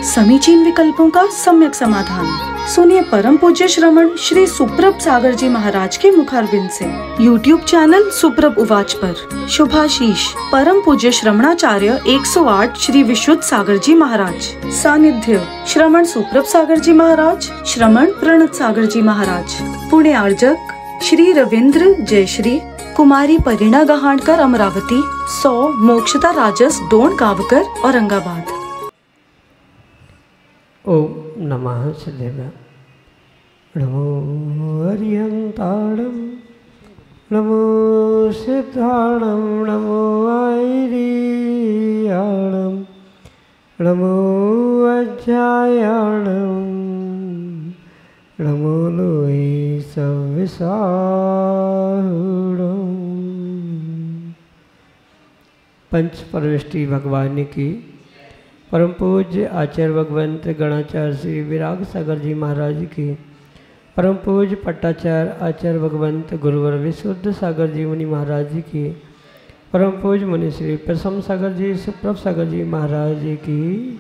समीचीन विकल्पों का सम्यक समाधान। सुनिए परम पूज्य श्रमण श्री सुप्रभ सागर जी महाराज के मुखारबिंद से। YouTube चैनल सुप्रभ उवाच पर शुभाशीष परम पूज्य श्रमणाचार्य 108 श्री विशुद्ध सागर जी महाराज। सानिध्य श्रमण सुप्रभ सागर जी महाराज, श्रमण प्रणत सागर जी महाराज। पुण्य आर्जक श्री रविंद्र जयश्री, कुमारी परिणा गहाणकर अमरावती, 100 मोक्षता राजस डोन कावकर औरंगाबाद। ओम नमः शिवाय। नमो हरिहंताणं, नमो सिद्धाणं, नमो आयरीयाणं, नमो अज्जायाणं, नमो लोई सविसाहुणं। पंच परमेष्टि भगवान की परम पूज्य आचार्य भगवंत गणाचार्य श्री विराग सागर जी महाराज की, परम पूज्य पट्टाचार्य आचार्य भगवंत गुरुवर विशुद्ध सागर जी मुनि महाराज जी की, परम पूज्य मुनि श्री प्रसम सागर जी सुप्रभ सागर जी महाराज जी की।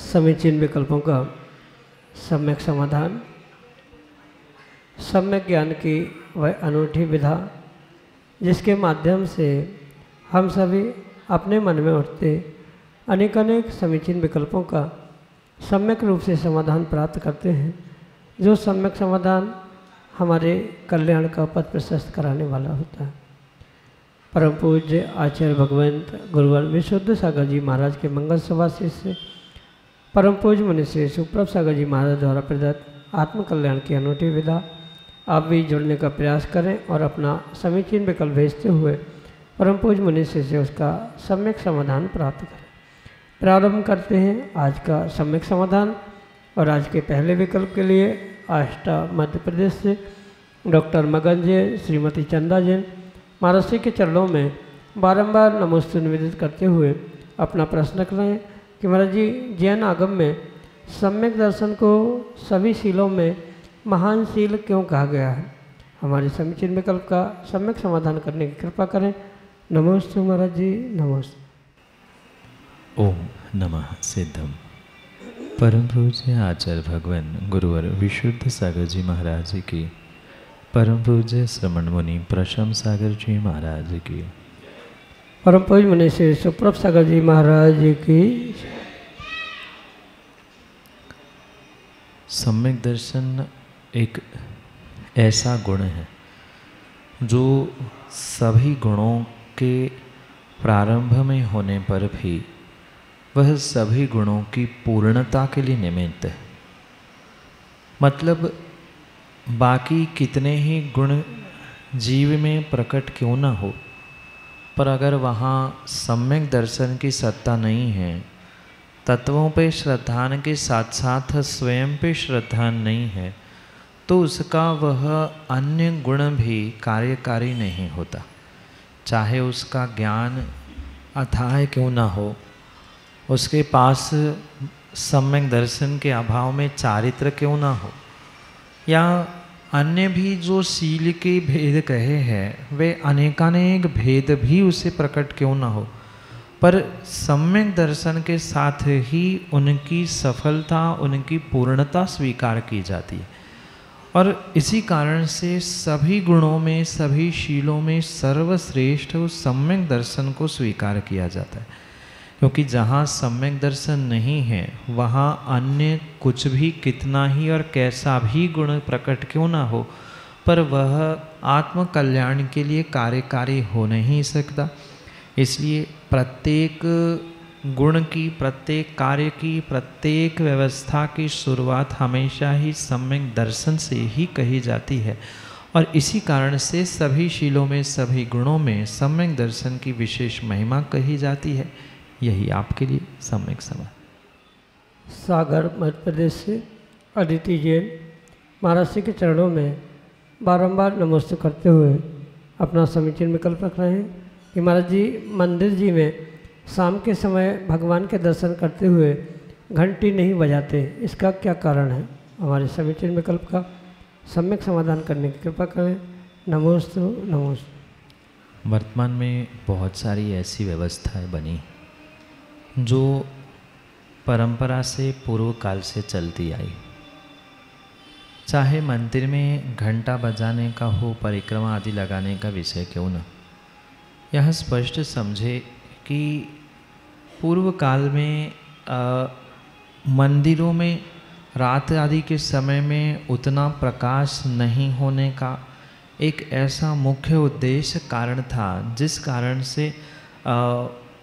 समीचीन विकल्पों का सम्यक समाधान। सम्यक ज्ञान की वह अनूठी विधा जिसके माध्यम से हम सभी अपने मन में उठते अनेक समीचीन विकल्पों का सम्यक रूप से समाधान प्राप्त करते हैं, जो सम्यक समाधान हमारे कल्याण का पथ प्रशस्त कराने वाला होता है। परम पूज्य आचार्य भगवंत गुरुवर विशुद्ध सागर जी महाराज के मंगल सभा से परम पूज्य मुनि श्री सुप्रभ सागर जी महाराज द्वारा प्रदत्त आत्म कल्याण की अनूठी विधा आप भी जुड़ने का प्रयास करें और अपना समीचीन विकल्प भेजते हुए परम पूज्य मुनि से उसका सम्यक समाधान प्राप्त करें। प्रारंभ करते हैं आज का सम्यक समाधान। और आज के पहले विकल्प के लिए आष्टा मध्य प्रदेश से डॉक्टर मगन जी, श्रीमती चंदा जैन महाराज श्री के चरणों में बारंबार नमोस्तु निवेदित करते हुए अपना प्रश्न कर रहे हैं कि महाराज जी, जैन आगम में सम्यक दर्शन को सभी शीलों में महान शील क्यों कहा गया है? हमारे समीचीन विकल्प का सम्यक समाधान करने की कृपा करें। नमोस्तु महाराज जी, नमोस्तु। ओम नमः सिद्धम। परम पूज्य आचार्य भगवान गुरुवर विशुद्ध सागर जी महाराज की, परम पूज्य श्रमण मुनि प्रशम सागर जी महाराज की, परम पूज्य मुनि श्री सुप्रभ सागर जी महाराज की। सम्यक दर्शन एक ऐसा गुण है जो सभी गुणों के प्रारंभ में होने पर भी वह सभी गुणों की पूर्णता के लिए निमित्त है। मतलब बाकी कितने ही गुण जीव में प्रकट क्यों ना हो, पर अगर वहाँ सम्यक दर्शन की सत्ता नहीं है, तत्वों पे श्रद्धान के साथ साथ स्वयं पे श्रद्धान नहीं है, तो उसका वह अन्य गुण भी कार्यकारी नहीं होता। चाहे उसका ज्ञान अथाह क्यों ना हो, उसके पास सम्यक दर्शन के अभाव में चारित्र क्यों ना हो, या अन्य भी जो शील के भेद कहे हैं वे अनेकानेक भेद भी उसे प्रकट क्यों ना हो, पर सम्यक दर्शन के साथ ही उनकी सफलता, उनकी पूर्णता स्वीकार की जाती है। और इसी कारण से सभी गुणों में, सभी शीलों में सर्वश्रेष्ठ उस सम्यक दर्शन को स्वीकार किया जाता है। क्योंकि जहाँ सम्यक दर्शन नहीं है वहाँ अन्य कुछ भी कितना ही और कैसा भी गुण प्रकट क्यों ना हो, पर वह आत्म कल्याण के लिए कार्यकारी हो नहीं सकता। इसलिए प्रत्येक गुण की, प्रत्येक कार्य की, प्रत्येक व्यवस्था की शुरुआत हमेशा ही सम्यक दर्शन से ही कही जाती है। और इसी कारण से सभी शीलों में, सभी गुणों में सम्यक दर्शन की विशेष महिमा कही जाती है। यही आपके लिए सम्यक समाधान। सागर मध्य प्रदेश से अदिति जैन महाराज श्री के चरणों में बारंबार नमस्ते करते हुए अपना समीचीन विकल्प रख रहे हैं कि महाराज जी, मंदिर जी में शाम के समय भगवान के दर्शन करते हुए घंटी नहीं बजाते, इसका क्या कारण है? हमारे समीचीन विकल्प का सम्यक समाधान करने की कृपा करें। नमोस्तु नमोस्तु। वर्तमान में बहुत सारी ऐसी व्यवस्थाएं बनी जो परंपरा से पूर्व काल से चलती आई। चाहे मंदिर में घंटा बजाने का हो, परिक्रमा आदि लगाने का विषय क्यों न, यह स्पष्ट समझे कि पूर्व काल में मंदिरों में रात आदि के समय में उतना प्रकाश नहीं होने का एक ऐसा मुख्य उद्देश्य कारण था, जिस कारण से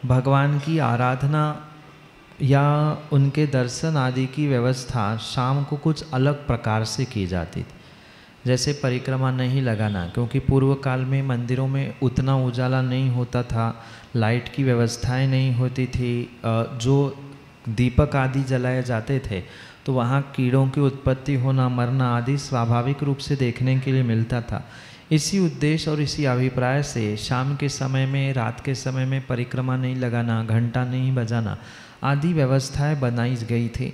भगवान की आराधना या उनके दर्शन आदि की व्यवस्था शाम को कुछ अलग प्रकार से की जाती थी। जैसे परिक्रमा नहीं लगाना, क्योंकि पूर्व काल में मंदिरों में उतना उजाला नहीं होता था, लाइट की व्यवस्थाएं नहीं होती थी, जो दीपक आदि जलाए जाते थे तो वहाँ कीड़ों की उत्पत्ति होना, मरना आदि स्वाभाविक रूप से देखने के लिए मिलता था। इसी उद्देश्य और इसी अभिप्राय से शाम के समय में, रात के समय में परिक्रमा नहीं लगाना, घंटा नहीं बजाना आदि व्यवस्थाएं बनाई गई थी।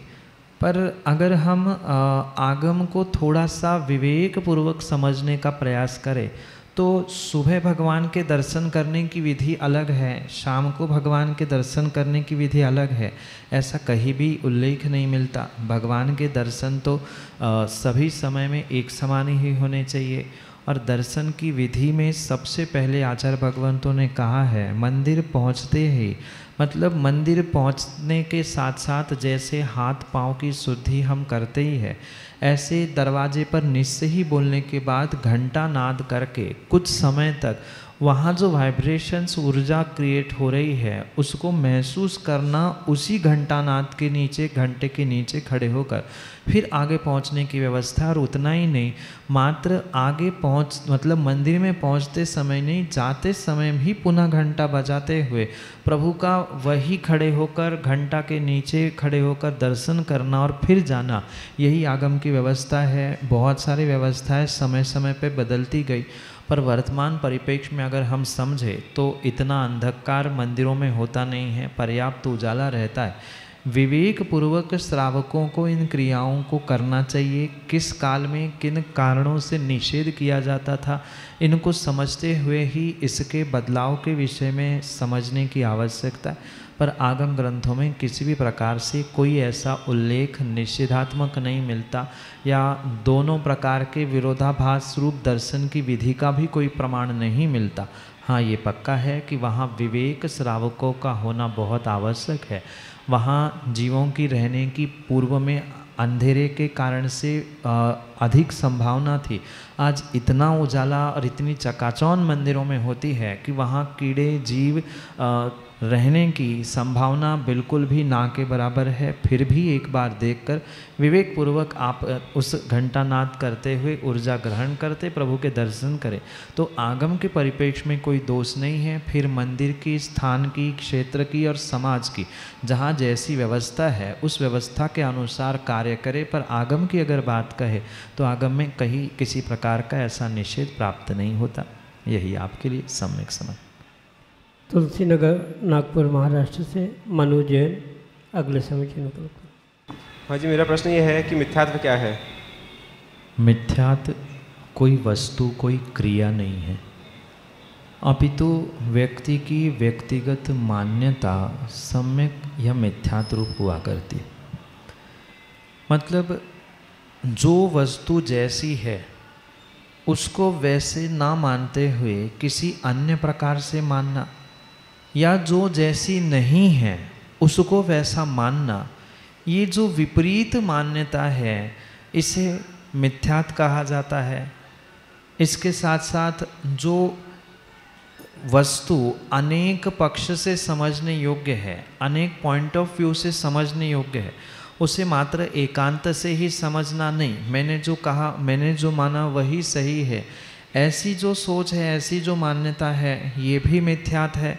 पर अगर हम आगम को थोड़ा सा विवेक पूर्वक समझने का प्रयास करें तो सुबह भगवान के दर्शन करने की विधि अलग है, शाम को भगवान के दर्शन करने की विधि अलग है, ऐसा कहीं भी उल्लेख नहीं मिलता। भगवान के दर्शन तो सभी समय में एक समान ही होने चाहिए। और दर्शन की विधि में सबसे पहले आचार्य भगवंतों ने कहा है, मंदिर पहुँचते ही, मतलब मंदिर पहुँचने के साथ साथ जैसे हाथ पाँव की शुद्धि हम करते ही है, ऐसे दरवाजे पर निश्चय ही बोलने के बाद घंटा नाद करके कुछ समय तक वहाँ जो वाइब्रेशंस ऊर्जा क्रिएट हो रही है उसको महसूस करना, उसी घंटा नाद के नीचे, घंटे के नीचे खड़े होकर फिर आगे पहुँचने की व्यवस्था। और उतना ही नहीं, मात्र आगे मतलब मंदिर में पहुँचते समय नहीं, जाते समय भी पुनः घंटा बजाते हुए प्रभु का वही खड़े होकर, घंटा के नीचे खड़े होकर दर्शन करना और फिर जाना, यही आगम की व्यवस्था है। बहुत सारी व्यवस्थाएं समय समय पर बदलती गई, पर वर्तमान परिप्रेक्ष्य में अगर हम समझें तो इतना अंधकार मंदिरों में होता नहीं है, पर्याप्त उजाला रहता है। विवेक पूर्वक श्रावकों को इन क्रियाओं को करना चाहिए। किस काल में किन कारणों से निषेध किया जाता था, इनको समझते हुए ही इसके बदलाव के विषय में समझने की आवश्यकता है। पर आगम ग्रंथों में किसी भी प्रकार से कोई ऐसा उल्लेख निषेधात्मक नहीं मिलता, या दोनों प्रकार के विरोधाभास रूप दर्शन की विधि का भी कोई प्रमाण नहीं मिलता। हाँ, ये पक्का है कि वहाँ विवेक श्रावकों का होना बहुत आवश्यक है। वहाँ जीवों की रहने की पूर्व में अंधेरे के कारण से अधिक संभावना थी। आज इतना उजाला और इतनी चकाचौंध मंदिरों में होती है कि वहाँ कीड़े जीव रहने की संभावना बिल्कुल भी ना के बराबर है। फिर भी एक बार देखकर विवेक पूर्वक आप उस घंटानाद करते हुए ऊर्जा ग्रहण करते प्रभु के दर्शन करें तो आगम के परिप्रेक्ष्य में कोई दोष नहीं है। फिर मंदिर की, स्थान की, क्षेत्र की और समाज की जहाँ जैसी व्यवस्था है उस व्यवस्था के अनुसार कार्य करे। पर आगम की अगर बात कहे तो आगम में कहीं किसी प्रकार का ऐसा निषेध प्राप्त नहीं होता। यही आपके लिए सम्यक समझ। तुलसी नगर, नागपुर, महाराष्ट्र से मनु जैन अगले समीचीन को। हाँ जी, मेरा प्रश्न ये है कि मिथ्यात्व क्या है? मिथ्यात्व कोई वस्तु, कोई क्रिया नहीं है, अपितु व्यक्ति की व्यक्तिगत मान्यता सम्यक यह मिथ्यात्व रूप हुआ करती है। मतलब जो वस्तु जैसी है उसको वैसे ना मानते हुए किसी अन्य प्रकार से मानना, या जो जैसी नहीं है उसको वैसा मानना, ये जो विपरीत मान्यता है इसे मिथ्यात्व कहा जाता है। इसके साथ साथ जो वस्तु अनेक पक्ष से समझने योग्य है, अनेक पॉइंट ऑफ व्यू से समझने योग्य है, उसे मात्र एकांत से ही समझना नहीं, मैंने जो कहा, मैंने जो माना वही सही है, ऐसी जो सोच है, ऐसी जो मान्यता है, ये भी मिथ्यात्व है।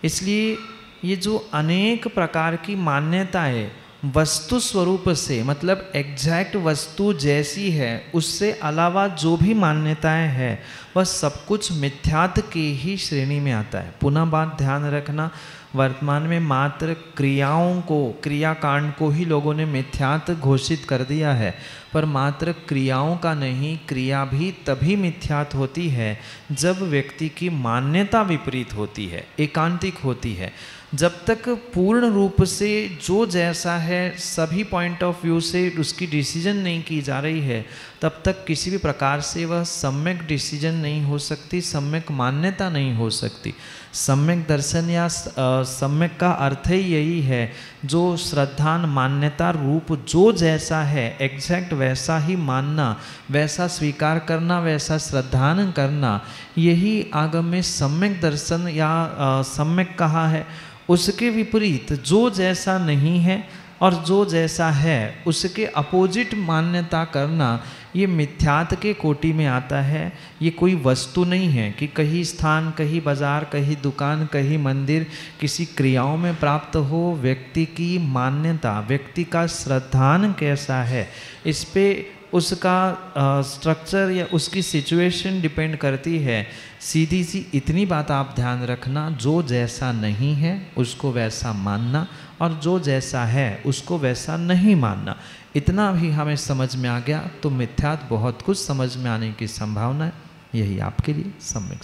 इसलिए ये जो अनेक प्रकार की मान्यताएं वस्तु स्वरूप से, मतलब एग्जैक्ट वस्तु जैसी है उससे अलावा जो भी मान्यताएं हैं वह सब कुछ मिथ्यात्व के ही श्रेणी में आता है। पुनः बात ध्यान रखना, वर्तमान में मात्र क्रियाओं को, क्रियाकांड को ही लोगों ने मिथ्यात्व घोषित कर दिया है, पर मात्र क्रियाओं का नहीं, क्रिया भी तभी मिथ्यात्व होती है जब व्यक्ति की मान्यता विपरीत होती है, एकांतिक होती है। जब तक पूर्ण रूप से जो जैसा है सभी पॉइंट ऑफ व्यू से उसकी डिसीजन नहीं की जा रही है, तब तक किसी भी प्रकार से वह सम्यक डिसीजन नहीं हो सकती, सम्यक मान्यता नहीं हो सकती। सम्यक दर्शन या सम्यक का अर्थ ही यही है, जो श्रद्धान मान्यता रूप जो जैसा है एग्जैक्ट वैसा ही मानना, वैसा स्वीकार करना, वैसा श्रद्धान करना, यही आगम में सम्यक दर्शन या सम्यक कहा है। उसके विपरीत जो जैसा नहीं है और जो जैसा है उसके अपोजिट मान्यता करना, ये मिथ्यात्व के कोटि में आता है। ये कोई वस्तु नहीं है कि कहीं स्थान, कहीं बाजार, कहीं दुकान, कहीं मंदिर किसी क्रियाओं में प्राप्त हो। व्यक्ति की मान्यता, व्यक्ति का श्रद्धान कैसा है, इस पे उसका स्ट्रक्चर या उसकी सिचुएशन डिपेंड करती है। सीधी सी इतनी बात आप ध्यान रखना, जो जैसा नहीं है उसको वैसा मानना और जो जैसा है उसको वैसा नहीं मानना, इतना भी हमें समझ में आ गया तो मिथ्यात्व बहुत कुछ समझ में आने की संभावना है। यही आपके लिए सम्यक।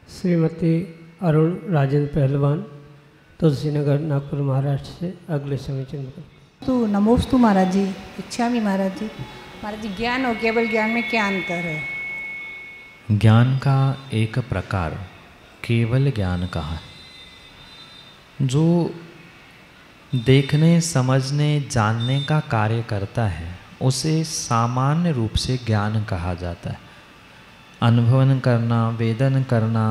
श्रीमती अरुण राजेंद्र पहलवान, तुलसीनगर, नागपुर, महाराष्ट्र से अगले समीचीन। तो नमोस्तु महाराज जी, इच्छामि महाराज जी। महाराज जी, ज्ञान और केवल ज्ञान में क्या अंतर है? ज्ञान का एक प्रकार केवल ज्ञान कहा, जो देखने, समझने, जानने का कार्य करता है उसे सामान्य रूप से ज्ञान कहा जाता है। अनुभवन करना, वेदन करना,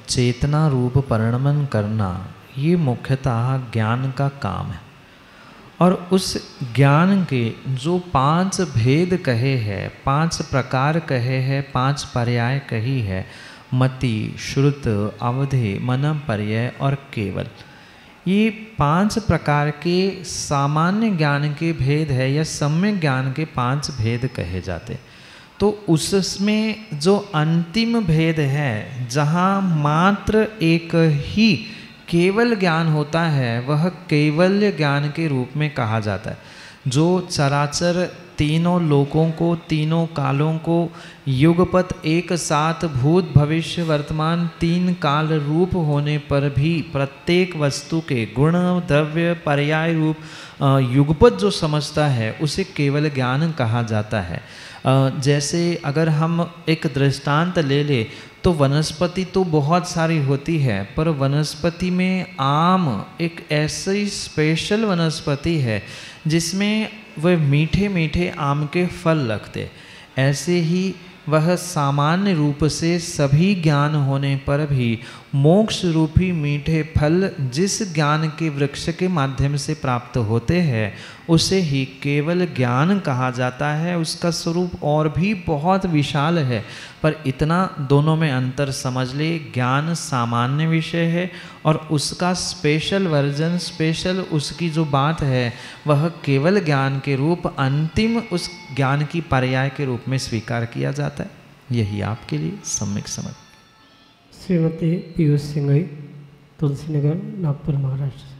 चेतना रूप परिणमन करना, ये मुख्यतः ज्ञान का काम है। और उस ज्ञान के जो 5 भेद कहे हैं, 5 प्रकार कहे हैं, 5 पर्याय कही है, मति, श्रुत, अवधि, मनम पर्याय और केवल, ये 5 प्रकार के सामान्य ज्ञान के भेद है या सम्यक ज्ञान के 5 भेद कहे जाते। तो उसमें जो अंतिम भेद है, जहाँ मात्र एक ही केवल ज्ञान होता है, वह केवल्य ज्ञान के रूप में कहा जाता है। जो चराचर तीनों लोकों को, तीनों कालों को युगपत एक साथ भूत भविष्य वर्तमान 3 काल रूप होने पर भी प्रत्येक वस्तु के गुण, द्रव्य, पर्याय रूप युगपत जो समझता है उसे केवल ज्ञान कहा जाता है। जैसे अगर हम एक दृष्टांत ले ले तो वनस्पति तो बहुत सारी होती है, पर वनस्पति में आम एक ऐसी स्पेशल वनस्पति है जिसमें वह मीठे मीठे आम के फल लगते। ऐसे ही वह सामान्य रूप से सभी ज्ञान होने पर भी मोक्ष रूपी मीठे फल जिस ज्ञान के वृक्ष के माध्यम से प्राप्त होते हैं उसे ही केवल ज्ञान कहा जाता है। उसका स्वरूप और भी बहुत विशाल है, पर इतना दोनों में अंतर समझ ले। ज्ञान सामान्य विषय है और उसका स्पेशल वर्जन, स्पेशल उसकी जो बात है वह केवल ज्ञान के रूप, अंतिम उस ज्ञान की पर्याय के रूप में स्वीकार किया जाता है। यही आपके लिए सम्यक समझ। श्रीमती पीयूष सिंघई, तुलसीनगर, नागपुर, महाराष्ट्र।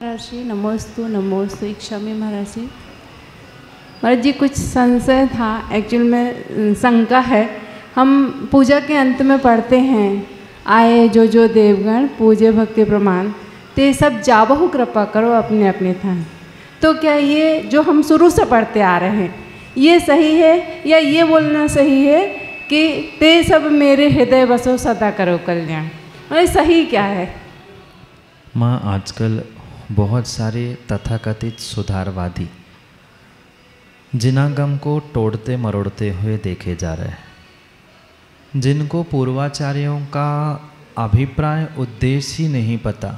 महाराज जी नमोस्तु, नमोस्तु, इच्छामि महाराज जी। महाराज जी कुछ संशय था, एक्चुअल में शंका है। हम पूजा के अंत में पढ़ते हैं, आए जो देवगण पूजे भक्ति प्रमाण ते सब जाबहु कृपा करो अपने अपने थान। तो क्या ये जो हम शुरू से पढ़ते आ रहे हैं ये सही है, या ये बोलना सही है कि ते सब मेरे हृदय बसो सदा करो कल्याण? मतलब सही क्या है? माँ, आजकल बहुत सारे तथाकथित सुधारवादी जिनागम को तोड़ते मरोड़ते हुए देखे जा रहे हैं, जिनको पूर्वाचार्यों का अभिप्राय उद्देश्य ही नहीं पता।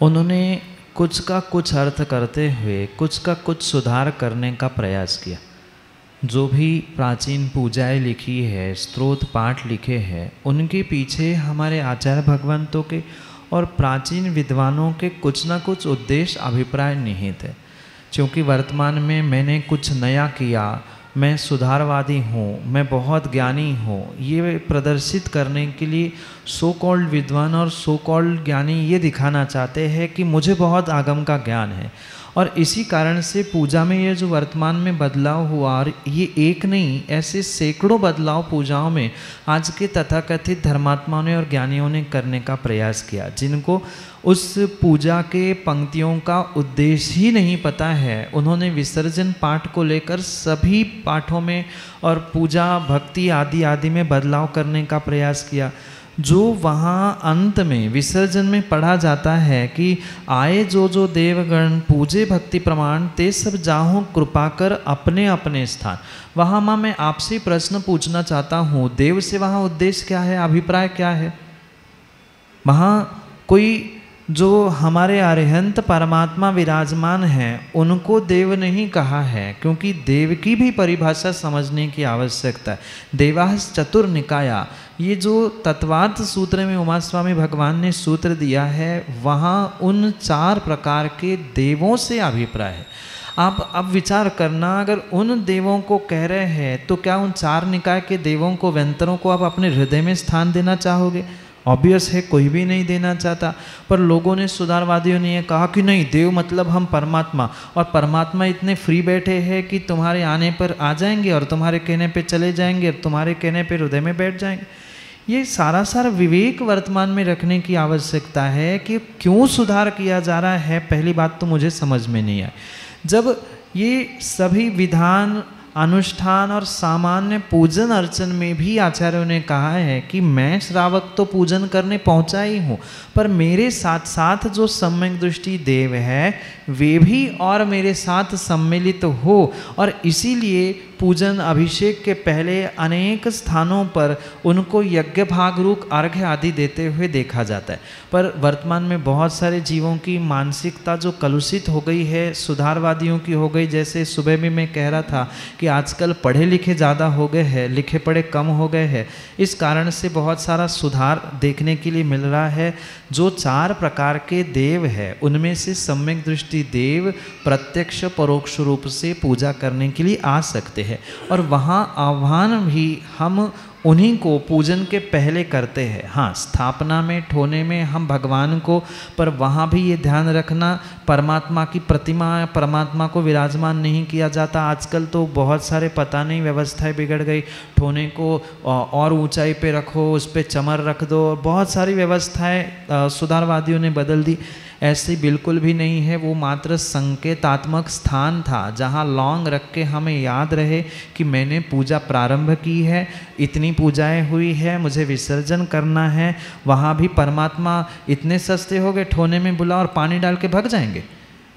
उन्होंने कुछ का कुछ अर्थ करते हुए कुछ का कुछ सुधार करने का प्रयास किया। जो भी प्राचीन पूजाएं लिखी है, स्तोत्र पाठ लिखे हैं, उनके पीछे हमारे आचार्य भगवंतों के और प्राचीन विद्वानों के कुछ ना कुछ उद्देश्य, अभिप्राय निहित है। क्योंकि वर्तमान में मैंने कुछ नया किया, मैं सुधारवादी हूँ, मैं बहुत ज्ञानी हूँ, ये प्रदर्शित करने के लिए सो कॉल्ड विद्वान और सो कॉल्ड ज्ञानी ये दिखाना चाहते हैं कि मुझे बहुत आगम का ज्ञान है। और इसी कारण से पूजा में ये जो वर्तमान में बदलाव हुआ, और ये एक नहीं, ऐसे सैकड़ों बदलाव पूजाओं में आज के तथाकथित धर्मात्माओं ने और ज्ञानियों ने करने का प्रयास किया, जिनको उस पूजा के पंक्तियों का उद्देश्य ही नहीं पता है। उन्होंने विसर्जन पाठ को लेकर सभी पाठों में और पूजा भक्ति आदि आदि में बदलाव करने का प्रयास किया। जो वहाँ अंत में विसर्जन में पढ़ा जाता है कि आए जो देवगण पूजे भक्ति प्रमाण ते सब जाहूँ कृपा कर अपने अपने स्थान। वहाँ माँ मैं आपसे प्रश्न पूछना चाहता हूँ, देव से वहाँ उद्देश्य क्या है, अभिप्राय क्या है? वहाँ कोई जो हमारे अरिहंत परमात्मा विराजमान हैं उनको देव नहीं कहा है, क्योंकि देव की भी परिभाषा समझने की आवश्यकता है। देवास चतुर्निकाया, ये जो तत्वार्थ सूत्र में उमा स्वामी भगवान ने सूत्र दिया है, वहाँ उन 4 प्रकार के देवों से अभिप्राय है। आप अब विचार करना, अगर उन देवों को कह रहे हैं तो क्या उन 4 निकाय के देवों को, व्यंतरों को आप अपने हृदय में स्थान देना चाहोगे? ऑब्वियस है, कोई भी नहीं देना चाहता। पर लोगों ने, सुधारवादियों ने ये कहा कि नहीं, देव मतलब हम परमात्मा, और परमात्मा इतने फ्री बैठे हैं कि तुम्हारे आने पर आ जाएंगे और तुम्हारे कहने पे चले जाएंगे और तुम्हारे कहने पे हृदय में बैठ जाएंगे। ये सारा विवेक वर्तमान में रखने की आवश्यकता है कि क्यों सुधार किया जा रहा है। पहली बात तो मुझे समझ में नहीं आई। जब ये सभी विधान, अनुष्ठान और सामान्य पूजन अर्चन में भी आचार्यों ने कहा है कि मैं श्रावक तो पूजन करने पहुंचा ही हूँ, पर मेरे साथ साथ जो सम्यक दृष्टि देव है वे भी और मेरे साथ सम्मिलित हो, और इसीलिए पूजन अभिषेक के पहले अनेक स्थानों पर उनको यज्ञ भाग रूप अर्घ्य आदि देते हुए देखा जाता है। पर वर्तमान में बहुत सारे जीवों की मानसिकता जो कलुषित हो गई है, सुधारवादियों की हो गई। जैसे सुबह में मैं कह रहा था कि आजकल पढ़े लिखे ज़्यादा हो गए हैं, लिखे पढ़े कम हो गए हैं। इस कारण से बहुत सारा सुधार देखने के लिए मिल रहा है। जो 4 प्रकार के देव है उनमें से सम्यक दृष्टि देव प्रत्यक्ष परोक्ष रूप से पूजा करने के लिए आ सकते हैं, और वहाँ आह्वान भी हम उन्हीं को पूजन के पहले करते हैं। हाँ, स्थापना में, ठोने में हम भगवान को, पर वहाँ भी ये ध्यान रखना परमात्मा की प्रतिमा, परमात्मा को विराजमान नहीं किया जाता। आजकल तो बहुत सारे पता नहीं व्यवस्थाएं बिगड़ गई, ठोने को और ऊंचाई पे रखो, उस पर चमर रख दो, बहुत सारी व्यवस्थाएं सुधारवादियों ने बदल दी। ऐसी बिल्कुल भी नहीं है। वो मात्र संकेतात्मक स्थान था जहाँ लौंग रख के हमें याद रहे कि मैंने पूजा प्रारंभ की है, इतनी पूजाएं हुई है, मुझे विसर्जन करना है। वहाँ भी परमात्मा इतने सस्ते हो गए, ठोने में बुला और पानी डाल के भाग जाएंगे।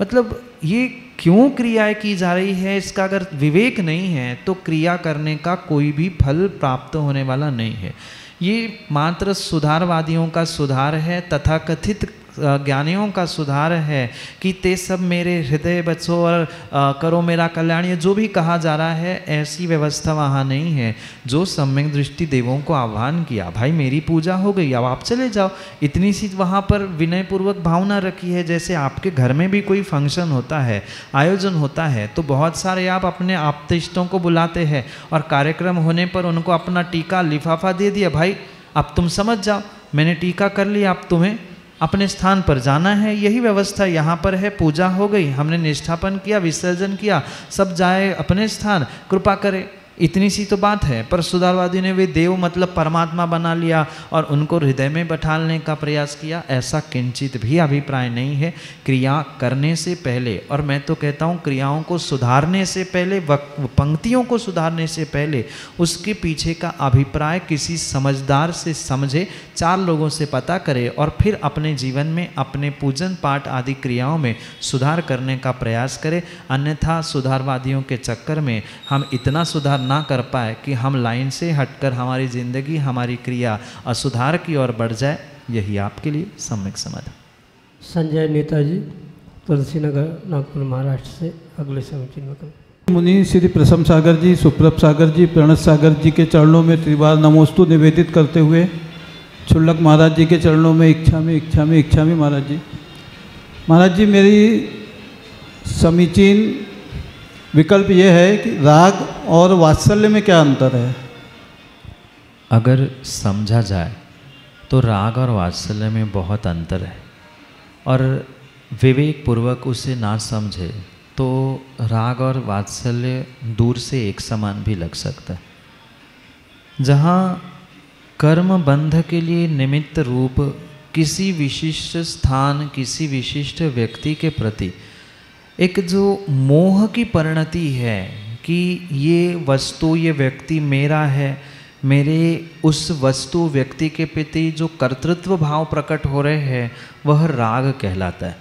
मतलब ये क्यों क्रियाएं की जा रही है, इसका अगर विवेक नहीं है तो क्रिया करने का कोई भी फल प्राप्त होने वाला नहीं है। ये मात्र सुधारवादियों का सुधार है, तथाकथित ज्ञानियों का सुधार है कि ते सब मेरे हृदय बचो और करो मेरा कल्याण। ये जो भी कहा जा रहा है, ऐसी व्यवस्था वहाँ नहीं है। जो सम्यक दृष्टि देवों को आह्वान किया, भाई मेरी पूजा हो गई, अब आप चले जाओ, इतनी सी वहाँ पर विनयपूर्वक भावना रखी है। जैसे आपके घर में भी कोई फंक्शन होता है, आयोजन होता है, तो बहुत सारे आप अपने आप्तेष्टों को बुलाते हैं और कार्यक्रम होने पर उनको अपना टीका लिफाफा दे दिया, भाई अब तुम समझ जाओ, मैंने टीका कर लिया, अब तुम्हें अपने स्थान पर जाना है। यही व्यवस्था यहाँ पर है। पूजा हो गई, हमने निष्ठापन किया, विसर्जन किया, सब जाए अपने स्थान, कृपा करे, इतनी सी तो बात है। पर सुधारवादी ने वे देव मतलब परमात्मा बना लिया और उनको हृदय में बैठाने का प्रयास किया। ऐसा किंचित भी अभिप्राय नहीं है। क्रिया करने से पहले, और मैं तो कहता हूँ क्रियाओं को सुधारने से पहले, पंक्तियों को सुधारने से पहले उसके पीछे का अभिप्राय किसी समझदार से समझे, 4 लोगों से पता करे और फिर अपने जीवन में, अपने पूजन पाठ आदि क्रियाओं में सुधार करने का प्रयास करे। अन्यथा सुधारवादियों के चक्कर में हम इतना सुधार ना कर पाए कि हम लाइन से हटकर हमारी जिंदगी, हमारी क्रिया असुधार की ओर बढ़ जाए। यही आपके लिए सम्यक समाधान। संजय नेताजी, तुलसी नगर, नागपुर, महाराष्ट्र से अगले समीचीन में मुनि श्री प्रसम सागर जी, सुप्रभ सागर जी, प्रणत सागर जी के चरणों में त्रिवार नमोस्तु निवेदित करते हुए छुल्लक महाराज जी के चरणों में इच्छा में महाराज जी। महाराज जी, मेरी समीचीन विकल्प ये है कि राग और वात्सल्य में क्या अंतर है? अगर समझा जाए तो राग और वात्सल्य में बहुत अंतर है, और विवेक पूर्वक उसे ना समझे तो राग और वात्सल्य दूर से एक समान भी लग सकता है। जहाँ कर्म बंध के लिए निमित्त रूप किसी विशिष्ट स्थान, किसी विशिष्ट व्यक्ति के प्रति एक जो मोह की परिणति है कि ये वस्तु, ये व्यक्ति मेरा है, मेरे उस वस्तु व्यक्ति के प्रति जो कर्तृत्व भाव प्रकट हो रहे हैं वह राग कहलाता है।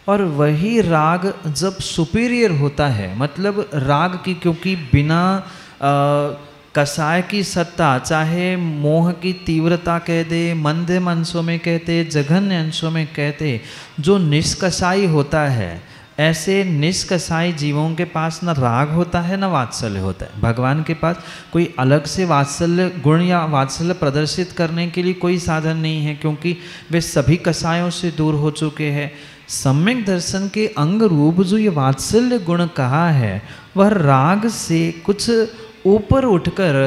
और वही राग जब सुपीरियर होता है, मतलब राग की, क्योंकि बिना कसाय की सत्ता, चाहे मोह की तीव्रता कह दे, मंदम अंशों में कहते, जघन्य अंशों में कहते, जो निष्कसाई होता है, ऐसे निष्कसाई जीवों के पास न राग होता है न वात्सल्य होता है। भगवान के पास कोई अलग से वात्सल्य गुण या वात्सल्य प्रदर्शित करने के लिए कोई साधन नहीं है, क्योंकि वे सभी कसायों से दूर हो चुके हैं। सम्यक दर्शन के अंग रूप जो ये वात्सल्य गुण कहा है वह राग से कुछ ऊपर उठकर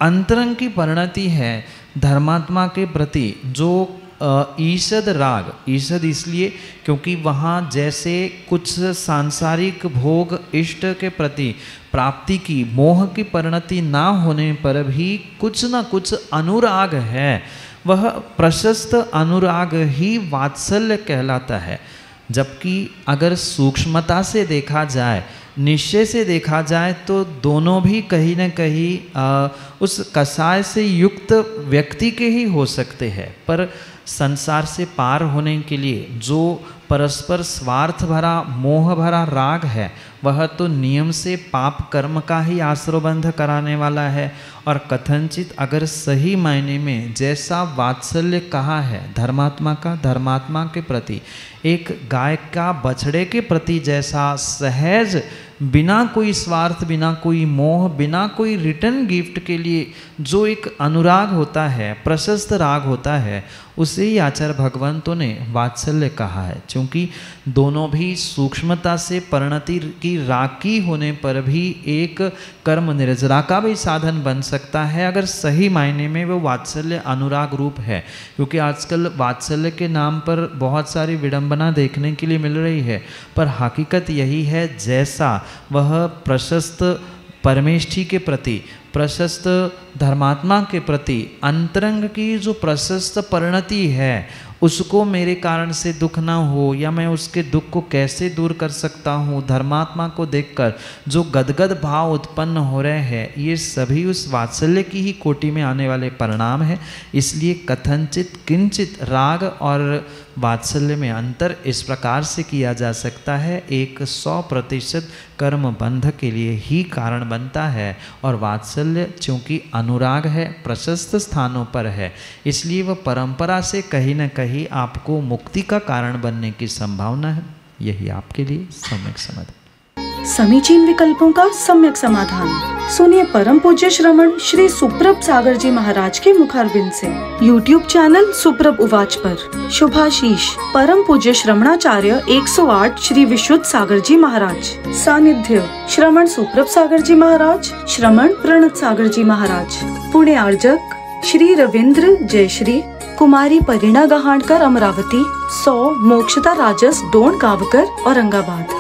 अंतरंग की परिणति है धर्मात्मा के प्रति, जो ईषद राग, ईषद इसलिए क्योंकि वहाँ जैसे कुछ सांसारिक भोग इष्ट के प्रति प्राप्ति की मोह की परिणति ना होने पर भी कुछ न कुछ अनुराग है, वह प्रशस्त अनुराग ही वात्सल्य कहलाता है। जबकि अगर सूक्ष्मता से देखा जाए, निश्चय से देखा जाए तो दोनों भी कहीं न कहीं उस कसाय से युक्त व्यक्ति के ही हो सकते हैं, पर संसार से पार होने के लिए जो परस्पर स्वार्थ भरा मोह भरा राग है वह तो नियम से पाप कर्म का ही आश्रयबंध कराने वाला है। और कथनचित अगर सही मायने में जैसा वात्सल्य कहा है धर्मात्मा का, धर्मात्मा के प्रति, एक गाय का बछड़े के प्रति जैसा सहज, बिना कोई स्वार्थ, बिना कोई मोह, बिना कोई रिटर्न गिफ्ट के लिए जो एक अनुराग होता है, प्रशस्त राग होता है, उसे ही आचार्य भगवंतों ने वात्सल्य कहा है। क्योंकि दोनों भी सूक्ष्मता से परिणति की रागी होने पर भी एक कर्म निर्जरा का भी साधन बन सकता है, अगर सही मायने में वो वात्सल्य अनुराग रूप है। क्योंकि आजकल वात्सल्य के नाम पर बहुत सारी विडंबना देखने के लिए मिल रही है, पर हकीकत यही है जैसा वह प्रशस्त परमेष्ठी के प्रति, प्रशस्त धर्मात्मा के प्रति अंतरंग की जो प्रशस्त परिणति है, उसको मेरे कारण से दुख ना हो या मैं उसके दुख को कैसे दूर कर सकता हूँ, धर्मात्मा को देखकर जो गदगद भाव उत्पन्न हो रहे हैं, ये सभी उस वात्सल्य की ही कोटि में आने वाले परिणाम है। इसलिए कथनचित किंचित राग और वात्सल्य में अंतर इस प्रकार से किया जा सकता है, एक 100% कर्म बंध के लिए ही कारण बनता है, और वात्सल्य चूँकि अनुराग है, प्रशस्त स्थानों पर है, इसलिए वह परंपरा से कहीं न कहीं आपको मुक्ति का कारण बनने की संभावना है। यही आपके लिए सम्यक समाधान। समीचीन विकल्पों का सम्यक समाधान सुनिए परम पूज्य श्रमण श्री सुप्रभ सागर जी महाराज के मुखारबिंद से। YouTube चैनल सुप्रभ उवाच पर शुभाशीष परम पूज्य श्रमणाचार्य 108 श्री विशुद्ध सागर जी महाराज। सानिध्य श्रमण सुप्रभ सागर जी महाराज, श्रमण प्रणत सागर जी महाराज। पुणे आर्जक श्री रविंद्र जयश्री, कुमारी परिणा गहाणकर अमरावती, 100 मोक्षता राजस डोन गावकर औरंगाबाद।